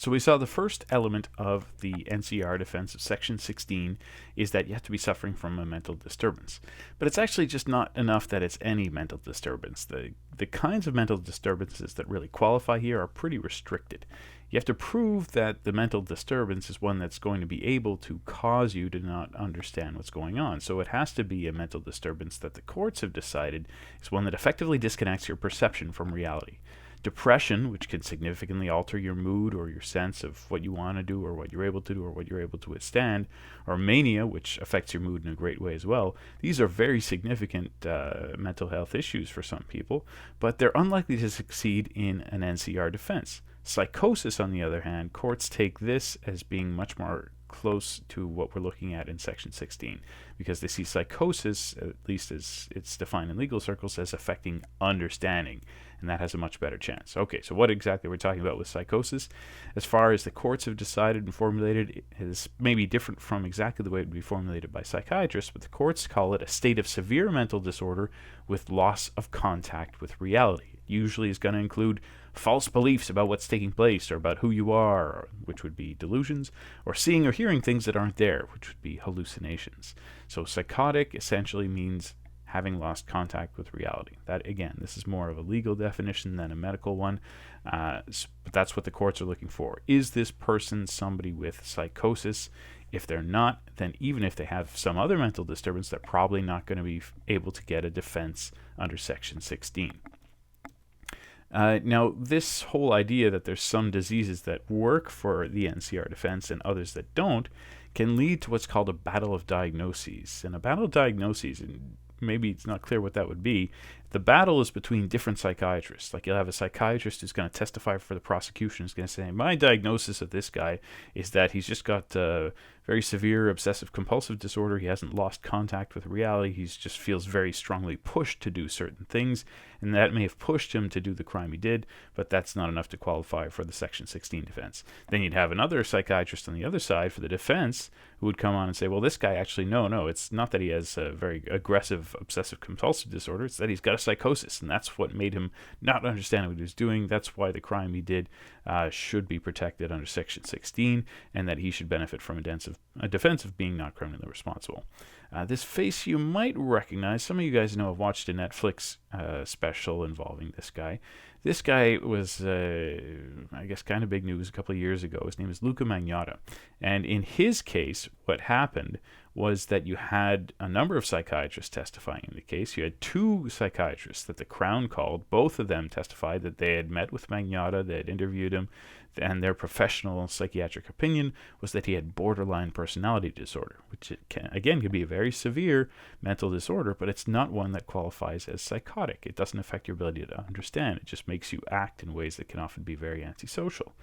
So we saw the first element of the NCR defense of Section 16 is that you have to be suffering from a mental disturbance. But it's actually just not enough that it's any mental disturbance. The kinds of mental disturbances that really qualify here are pretty restricted. You have to prove that the mental disturbance is one that's going to be able to cause you to not understand what's going on. So it has to be a mental disturbance that the courts have decided is one that effectively disconnects your perception from reality. Depression, which can significantly alter your mood or your sense of what you want to do or what you're able to do or what you're able to withstand, or mania, which affects your mood in a great way as well. These are very significant mental health issues for some people, but they're unlikely to succeed in an NCR defense. Psychosis, on the other hand, courts take this as being much more close to what we're looking at in Section 16, because they see psychosis, at least as it's defined in legal circles, as affecting understanding, and that has a much better chance. Okay, so what exactly we're talking about with psychosis, as far as the courts have decided and formulated, it is maybe different from exactly the way it would be formulated by psychiatrists, but the courts call it a state of severe mental disorder with loss of contact with reality. It usually is going to include false beliefs about what's taking place or about who you are, which would be delusions, or seeing or hearing things that aren't there, which would be hallucinations. So psychotic essentially means having lost contact with reality. That, again, this is more of a legal definition than a medical one, but that's what the courts are looking for. Is this person somebody with psychosis? If they're not, then even if they have some other mental disturbance, they're probably not going to be able to get a defense under Section 16. Now, this whole idea that there's some diseases that work for the NCR defense and others that don't can lead to what's called a battle of diagnoses. And a battle of diagnoses, and maybe it's not clear what that would be, the battle is between different psychiatrists. Like, you'll have a psychiatrist who's going to testify for the prosecution, who's going to say, my diagnosis of this guy is that he's just got very severe obsessive compulsive disorder. He hasn't lost contact with reality. He just feels very strongly pushed to do certain things, and that may have pushed him to do the crime he did, but that's not enough to qualify for the Section 16 defense. Then you'd have another psychiatrist on the other side for the defense who would come on and say, well, this guy actually, no, it's not that he has a very aggressive obsessive compulsive disorder, it's that he's got a psychosis, and that's what made him not understand what he was doing. That's why the crime he did should be protected under Section 16, and that he should benefit from a defense of being not criminally responsible. This face you might recognize. Some of you guys know I've watched a Netflix special involving this guy. This guy was, I guess, kind of big news a couple of years ago. His name is Luca Magnotta. And in his case, what happened was that you had a number of psychiatrists testifying in the case. You had two psychiatrists that the Crown called. Both of them testified that they had met with Magnotta, they had interviewed him, and their professional psychiatric opinion was that he had borderline personality disorder, which again could be a very severe mental disorder, but it's not one that qualifies as psychotic. It doesn't affect your ability to understand. It just makes you act in ways that can often be very antisocial.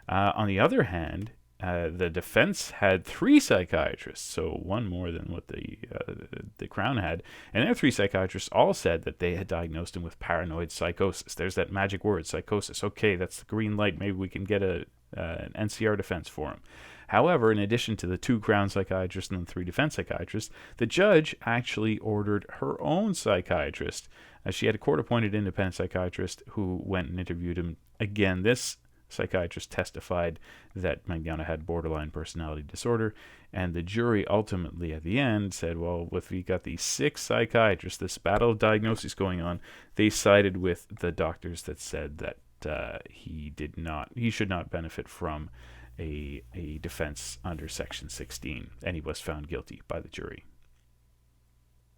On the other hand, the defense had three psychiatrists, so one more than what the Crown had, and their three psychiatrists all said that they had diagnosed him with paranoid psychosis. There's that magic word, psychosis. Okay, that's the green light. Maybe we can get an NCR defense for him. However, in addition to the two Crown psychiatrists and the three defense psychiatrists, the judge actually ordered her own psychiatrist. She had a court-appointed independent psychiatrist who went and interviewed him. Again, this psychiatrist testified that Magnotta had borderline personality disorder, and the jury ultimately at the end said, well, if we got these six psychiatrists, this battle of diagnoses going on, they sided with the doctors that said that he should not benefit from a defense under Section 16, and he was found guilty by the jury.